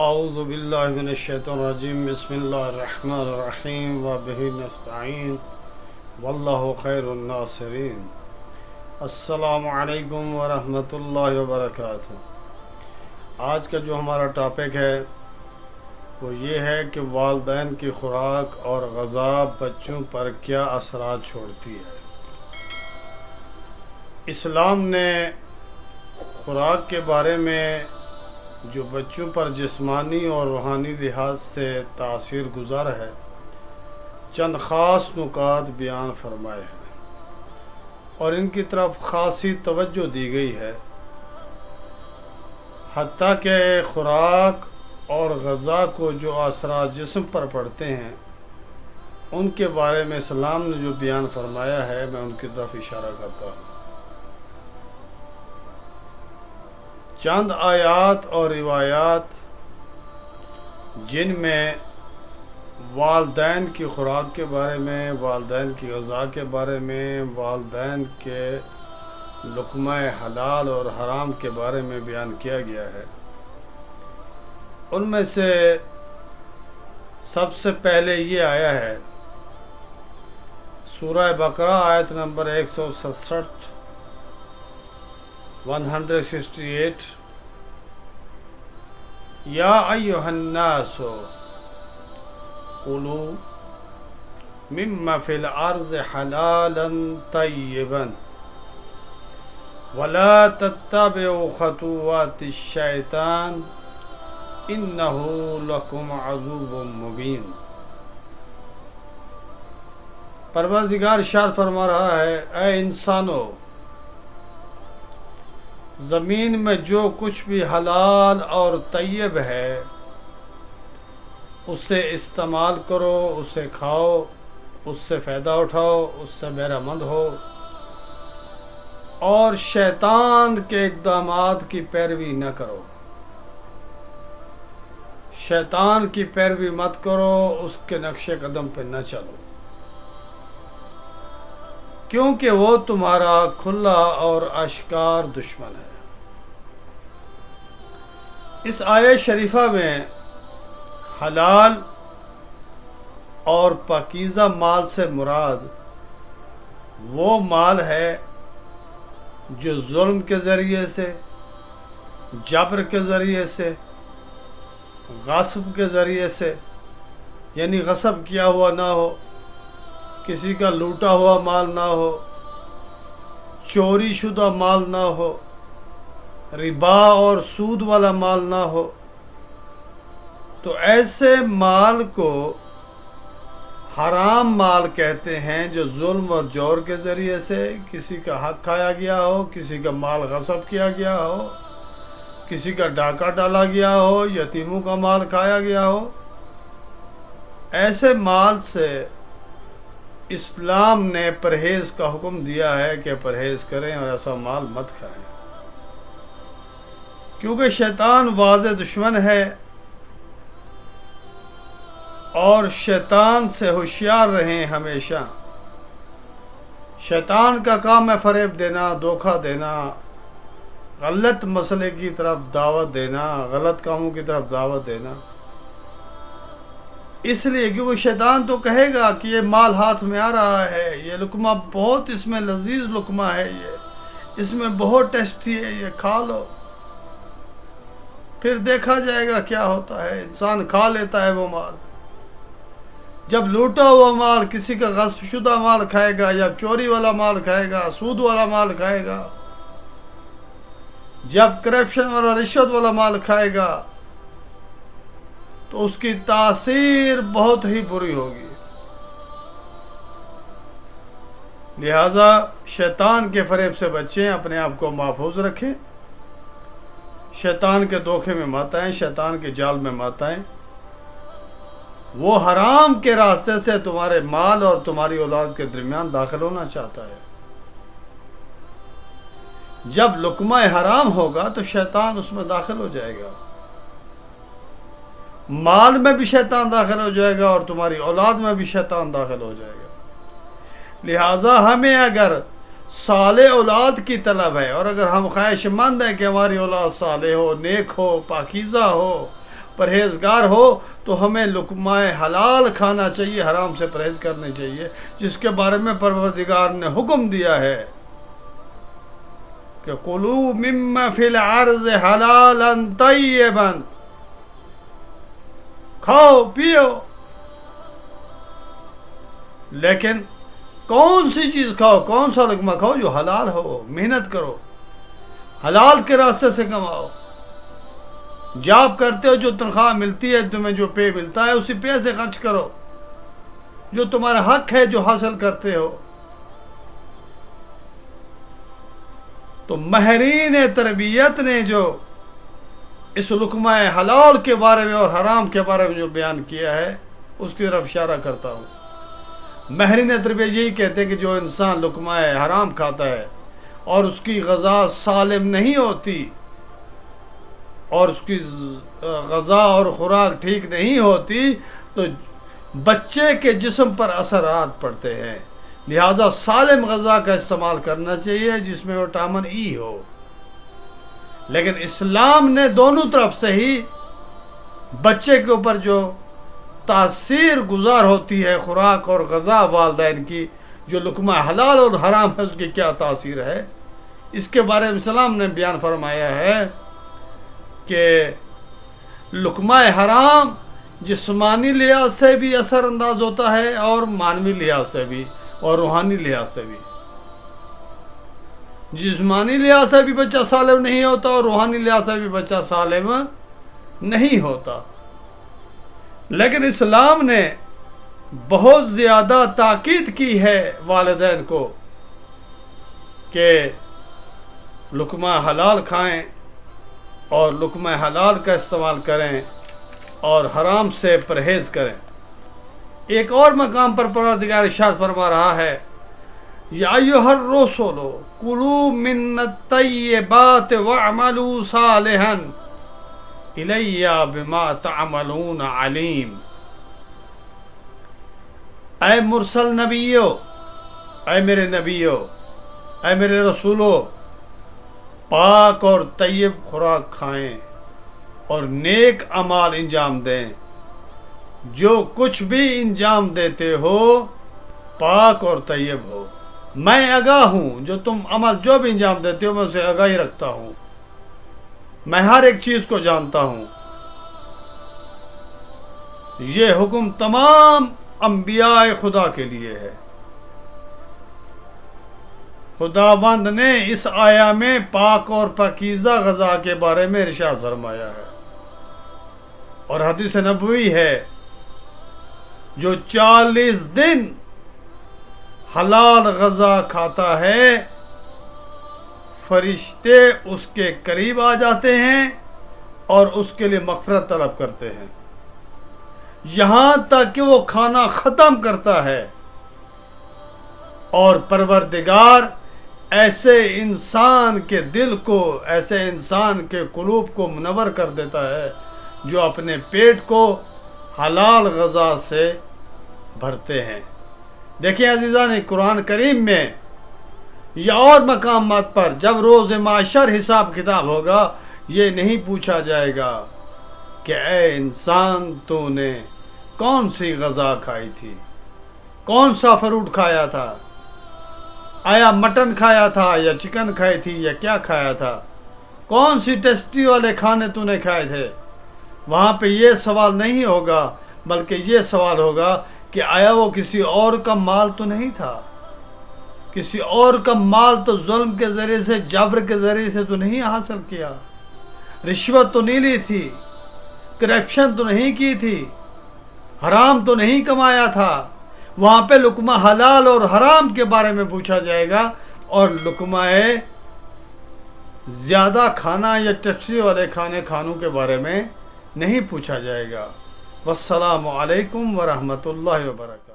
اعوذ باللہ من الشیطان الرجیم بسم اللہ الرحمن الرحیم وبہ نستعین واللہ خیر الناصرین۔ السلام علیکم ورحمۃ اللہ وبرکاتہ۔ آج کا جو ہمارا ٹاپک ہے وہ یہ ہے کہ والدین کی خوراک اور غذا بچوں پر کیا اثرات چھوڑتی ہے۔ اسلام نے خوراک کے بارے میں جو بچوں پر جسمانی اور روحانی لحاظ سے تاثیر گزار ہے چند خاص نکات بیان فرمائے ہیں اور ان کی طرف خاصی توجہ دی گئی ہے، حتیٰ کہ خوراک اور غذا کو جو اثرات جسم پر پڑتے ہیں ان کے بارے میں اسلام نے جو بیان فرمایا ہے میں ان کی طرف اشارہ کرتا ہوں۔ چند آیات اور روایات جن میں والدین کی خوراک کے بارے میں، والدین کی غذا کے بارے میں، والدین کے لقمہ حلال اور حرام کے بارے میں بیان کیا گیا ہے، ان میں سے سب سے پہلے یہ آیا ہے سورہ بقرہ آیت نمبر 167 168، یا ایھا الناس کلوا مما فی الارض حلالا طیبا ولا تتبعوا خطوات الشیطان انہ لکم عدو مبین۔ پروردگار ارشاد فرما رہا ہے، اے انسانو، زمین میں جو کچھ بھی حلال اور طیب ہے اسے استعمال کرو، اسے کھاؤ، اس سے فائدہ اٹھاؤ، اس سے بہرہ مند ہو، اور شیطان کے اقدامات کی پیروی نہ کرو، شیطان کی پیروی مت کرو، اس کے نقش قدم پہ نہ چلو، کیونکہ وہ تمہارا کھلا اور اشکار دشمن ہے۔ اس آیت شریفہ میں حلال اور پاکیزہ مال سے مراد وہ مال ہے جو ظلم کے ذریعے سے، جبر کے ذریعے سے، غصب کے ذریعے سے، یعنی غصب کیا ہوا نہ ہو، کسی کا لوٹا ہوا مال نہ ہو، چوری شدہ مال نہ ہو، ربا اور سود والا مال نہ ہو، تو ایسے مال کو حرام مال کہتے ہیں جو ظلم اور جور کے ذریعے سے کسی کا حق کھایا گیا ہو، کسی کا مال غصب کیا گیا ہو، کسی کا ڈاکہ ڈالا گیا ہو، یتیموں کا مال کھایا گیا ہو۔ ایسے مال سے اسلام نے پرہیز کا حکم دیا ہے کہ پرہیز کریں اور ایسا مال مت کھائیں، کیونکہ شیطان واضح دشمن ہے، اور شیطان سے ہوشیار رہیں ہمیشہ۔ شیطان کا کام ہے فریب دینا، دھوکہ دینا، غلط مسئلے کی طرف دعوت دینا، غلط کاموں کی طرف دعوت دینا۔ اس لیے کیونکہ شیطان تو کہے گا کہ یہ مال ہاتھ میں آ رہا ہے، یہ لقمہ بہت اس میں لذیذ لقمہ ہے، یہ اس میں بہت ٹیسٹی ہے، یہ کھا لو۔ پھر دیکھا جائے گا کیا ہوتا ہے، انسان کھا لیتا ہے وہ مال۔ جب لوٹا ہوا مال، کسی کا غصب شدہ مال کھائے گا، جب چوری والا مال کھائے گا، سود والا مال کھائے گا، جب کرپشن والا رشوت والا مال کھائے گا، تو اس کی تاثیر بہت ہی بری ہوگی۔ لہذا شیطان کے فریب سے بچیں، اپنے آپ کو محفوظ رکھیں، شیطان کے دھوکے میں مت آئیں، شیطان کے جال میں مت آئیں۔ وہ حرام کے راستے سے تمہارے مال اور تمہاری اولاد کے درمیان داخل ہونا چاہتا ہے۔ جب لقمہ حرام ہوگا تو شیطان اس میں داخل ہو جائے گا، مال میں بھی شیطان داخل ہو جائے گا اور تمہاری اولاد میں بھی شیطان داخل ہو جائے گا۔ لہٰذا ہمیں اگر صالح اولاد کی طلب ہے، اور اگر ہم خواہش مند ہیں کہ ہماری اولاد صالح ہو، نیک ہو، پاکیزہ ہو، پرہیزگار ہو تو ہمیں لقمہ حلال کھانا چاہیے، حرام سے پرہیز کرنی چاہیے، جس کے بارے میں پروردگار نے حکم دیا ہے کہ کُلُوا مِمَّا فِي الْأَرْضِ حَلَالًا طَيِّبًا، کھاؤ پیو، لیکن کون سی چیز کھاؤ، کون سا لقمہ کھاؤ جو حلال ہو، محنت کرو، حلال کے راستے سے کماؤ، جاب کرتے ہو جو تنخواہ ملتی ہے، تمہیں جو پے ملتا ہے اسی پے سے خرچ کرو، جو تمہارا حق ہے جو حاصل کرتے ہو۔ تو ماہرین تربیت نے جو اس لقمہ حلال کے بارے میں اور حرام کے بارے میں جو بیان کیا ہے اس کی طرف اشارہ کرتا ہوں۔ ماہرین تربیت یہی کہتے ہیں کہ جو انسان لقمہ حرام کھاتا ہے اور اس کی غذا سالم نہیں ہوتی اور اس کی غذا اور خوراک ٹھیک نہیں ہوتی تو بچے کے جسم پر اثرات پڑتے ہیں، لہذا سالم غذا کا استعمال کرنا چاہیے جس میں وٹامن ای ہو۔ لیکن اسلام نے دونوں طرف سے ہی بچے کے اوپر جو تاثیر گزار ہوتی ہے خوراک اور غذا والدین کی، جو لقمہ حلال اور حرام ہے اس کی کیا تاثیر ہے، اس کے بارے میں اسلام نے بیان فرمایا ہے کہ لقمہ حرام جسمانی لحاظ سے بھی اثر انداز ہوتا ہے اور معنوی لحاظ سے بھی اور روحانی لحاظ سے بھی۔ جسمانی لحاظ سے بھی بچہ سالم نہیں ہوتا اور روحانی لحاظ سے بھی بچہ سالم نہیں ہوتا، لیکن اسلام نے بہت زیادہ تاکید کی ہے والدین کو کہ لقمہ حلال کھائیں اور لقمہ حلال کا استعمال کریں اور حرام سے پرہیز کریں۔ ایک اور مقام پر پروردگار ارشاد فرما رہا ہے، یا ایھا الرسل کلوا من الطیبات واعملوا صالحا الی بما تعملون علیم۔ اے مرسل نبیو، اے میرے نبیو، اے میرے رسولو، پاک اور طیب خوراک کھائیں اور نیک اعمال انجام دیں، جو کچھ بھی انجام دیتے ہو پاک اور طیب ہو۔ میں آگاہ ہوں، جو تم عمل جو بھی انجام دیتے ہو میں اسے آگاہی رکھتا ہوں، میں ہر ایک چیز کو جانتا ہوں۔ یہ حکم تمام انبیاء خدا کے لیے ہے۔ خداوند نے اس آیا میں پاک اور پاکیزہ غذا کے بارے میں ارشاد فرمایا ہے، اور حدیث نبوی ہے، جو 40 دن حلال غذا کھاتا ہے فرشتے اس کے قریب آ جاتے ہیں اور اس کے لیے مغفرت طلب کرتے ہیں، یہاں تک کہ وہ کھانا ختم کرتا ہے، اور پروردگار ایسے انسان کے دل کو، ایسے انسان کے قلوب کو منور کر دیتا ہے جو اپنے پیٹ کو حلال غذا سے بھرتے ہیں۔ دیکھیں عزیزان، قرآن کریم میں یا اور مقامات پر جب روز محشر حساب کتاب ہوگا یہ نہیں پوچھا جائے گا کہ اے انسان تو نے کون سی غذا کھائی تھی، کون سا فروٹ کھایا تھا، آیا مٹن کھایا تھا یا چکن کھائی تھی یا کیا کھایا تھا، کون سی ٹیسٹی والے کھانے تو نے کھائے تھے۔ وہاں پہ یہ سوال نہیں ہوگا، بلکہ یہ سوال ہوگا کہ آیا وہ کسی اور کا مال تو نہیں تھا، کسی اور کا مال تو ظلم کے ذریعے سے، جبر کے ذریعے سے تو نہیں حاصل کیا، رشوت تو نہیں لی تھی، کرپشن تو نہیں کی تھی، حرام تو نہیں کمایا تھا۔ وہاں پہ لقمہ حلال اور حرام کے بارے میں پوچھا جائے گا، اور لقمہ زیادہ کھانا یا ٹیسٹی والے کھانوں کے بارے میں نہیں پوچھا جائے گا۔ والسلام علیکم ورحمۃ اللہ وبرکاتہ۔